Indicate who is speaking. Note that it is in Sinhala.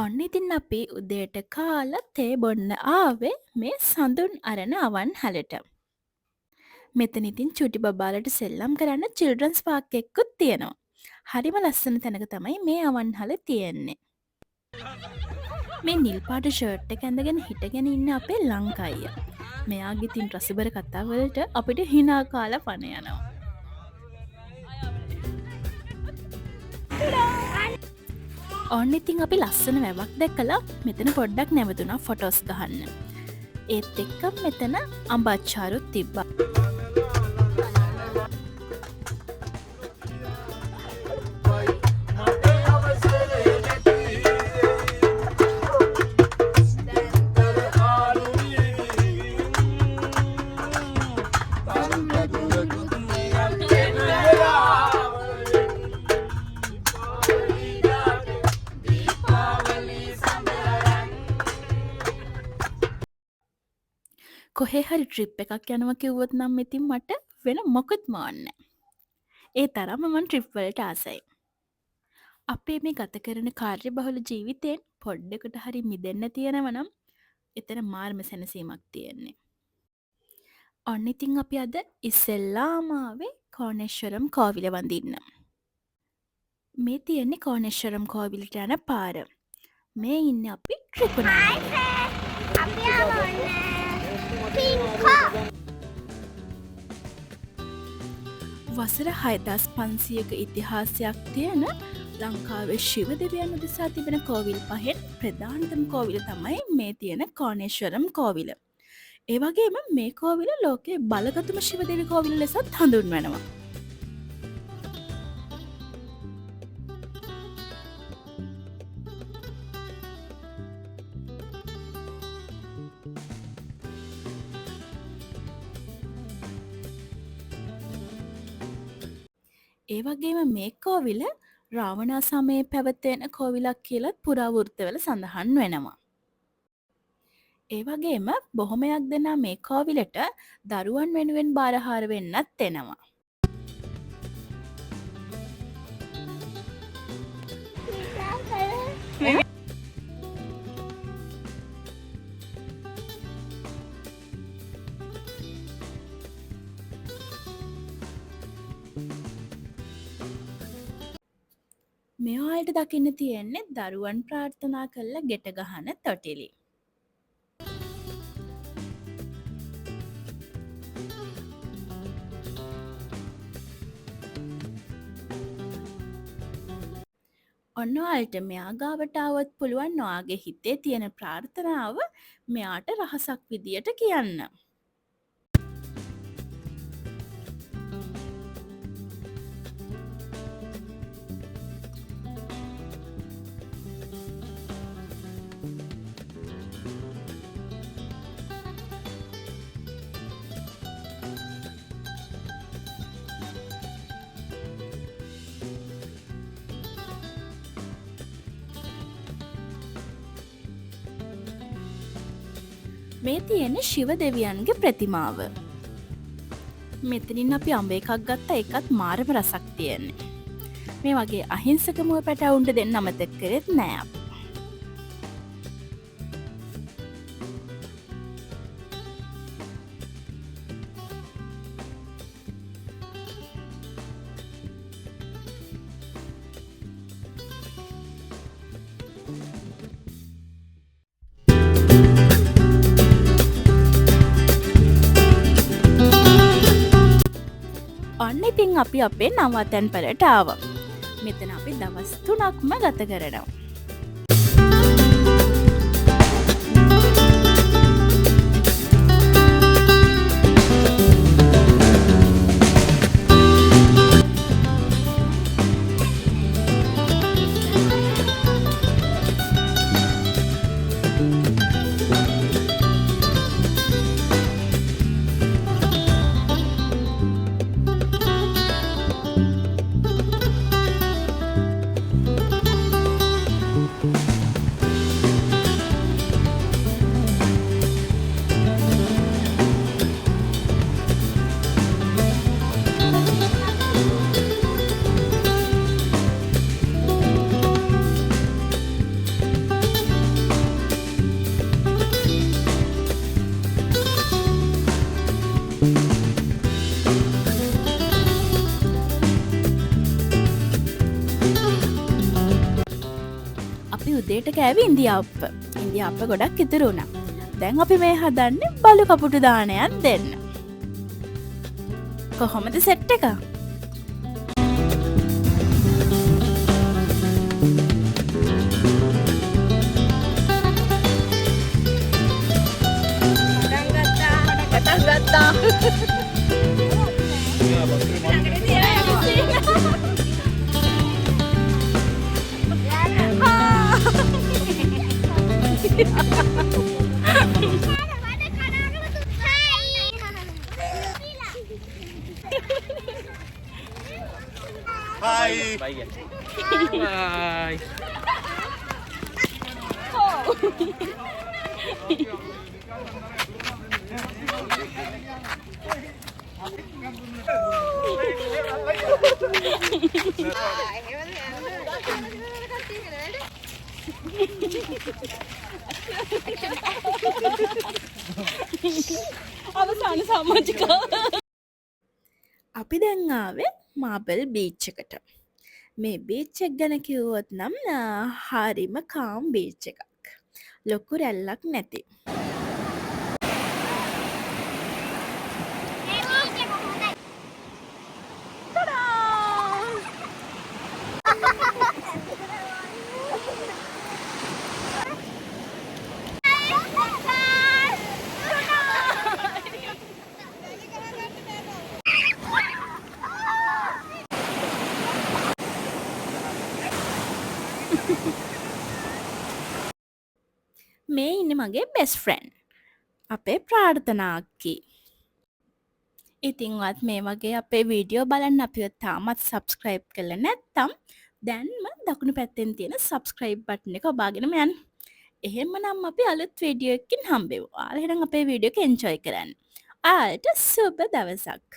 Speaker 1: ඔන්න ඉතින් අපි උදේට කාලා තේ බොන්න ආවේ මේ සඳුන් අරන අවන්හලට. මෙතන ඉතින් චුටි බබාලට සෙල්ලම් කරන්න චිල්ඩ්‍රන්ස් පාක් එක්කුත් තියෙනවා. හරිම ලස්සන තැනක තමයි මේ අවන්හල තියෙන්නේ. මේ නිල් පාට ෂර්ට් එක ඇඳගෙන හිටගෙන ඉන්න අපේ ලංකයිය. මෙයාගේ ඉතින් රසබර කතාවලට අපිට හිනා කාලා පණ යනවා. ඔන්න ඉතින් අපි ලස්සන වැවක් දැකලා මෙතන පොඩ්ඩක් නැවතුනා ෆොටෝස් ගහන්න. ඒත් එක්ක මෙතන අඹච්චාරුත් තිබ්බා. කොහේ හරි ට්‍රිප් එකක් යනවා කිව්වොත් නම් ඉතින් මට වෙන මොකුත්ම ඕනේ නැහැ. ඒ තරම්ම මම ට්‍රිප් වලට ආසයි. අපේ මේ ගත කරන කාර්යබහුල ජීවිතයෙන් පොඩ්ඩකට හරි මිදෙන්න තියෙනවා නම් එතන මාර්ම සැනසීමක් තියෙන්නේ. ඔන්න ඉතින් අපි අද ඉස්සෙල්ලාම ආවේ කෝණේශ්වරම් කෝවිල වඳින්න. මේ තියෙන්නේ කෝණේශ්වරම් කෝවිලට යන පාර. මේ ඉන්නේ අපි ත්‍රිකුණාමලේ.
Speaker 2: අපි ආවොන්නේ පින්කෝ
Speaker 1: වසර 6500ක ඉතිහාසයක් තියෙන ලංකාවේ ශිව දෙවියන් උදෙසා තිබෙන කෝවිල් පහෙන් ප්‍රධානතම කෝවිල තමයි මේ තියෙන කෝණේශ්වරම් කෝවිල. ඒ වගේම මේ කෝවිල ලෝකයේ බලගතුම ශිව දෙවි කෝවිල ලෙසත් හඳුන්වනවා. ඒ වගේම මේ කෝවිල රාවණා සමයේ පැවතෙන කෝවිලක් කියලත් පුරාවෘත්තවල සඳහන් වෙනවා. ඒ වගේම බොහොමයක් දෙනා මේ කෝවිලට දරුවන් වෙනුවෙන් බාරහාර වෙන්නත් එනවා. මෙයාට දකින්න තියෙන්නේ දරුවන් ප්‍රාර්ථනා කරලා ගෙට ගහන තොටිලි. ඔන්න ඔයාලට මෙයා ගාවට આવොත් පුළුවන් ඔයාගේ හිතේ තියෙන ප්‍රාර්ථනාව මෙයාට රහසක් විදියට කියන්න. මේ තියෙන ශිව දෙවියන්ගේ ප්‍රතිමාව. මෙතනින් අපි අඹ එකක් ගත්තා එකත් මාරම රසක් තියෙන්නේ. මේ වගේ අහිංසක මුව පැටවුන්ට දෙන්න අමතක කරෙත් නෑ අපි. ඔන්න ඉතින් අපි අපේ නවතැන් පලට ආවා. මෙතන අපි දවස් 3ක්ම ගත කරනවා. හරියට කෑවේ ඉන්දියාප්ප. ඉන්දියාප්ප ගොඩක් ඉතුරු වුණා. දැන් අපි මේ හදන්නේ බලු කපුටු දානයක් දෙන්න. කොහොමද සෙට් එක? පටන් ගත්තා.
Speaker 3: Hai.
Speaker 4: Bye.
Speaker 1: අවසාන සමාජිකා. අපි දැන් ආවේ මාබල් බීච් එකට. මේ බීච් එක ගැන කිව්වොත් නම් හරිම කාම් බීච් එකක්. ලොකු රැල්ලක් නැති. මේ ඉන්නේ මගේ බෙස්ට් ෆ්‍රෙන්ඩ්. අපේ ප්‍රාර්ථනා අක්කී. ඉතින්වත් මේ වගේ අපේ වීඩියෝ බලන්න අපිව තාමත් සබ්ස්ක්‍රයිබ් කරලා නැත්නම් දැන්ම දකුණු පැත්තෙන් තියෙන සබ්ස්ක්‍රයිබ් බටන් එක ඔබාගෙනම යන්න. එහෙමනම් අපි අලුත් වීඩියෝ එකකින් හම්බෙමු. ඔයාලා එහෙනම් අපේ වීඩියෝ එක එන්ජොයි කරන්න. ආයෙත් සුබ දවසක්.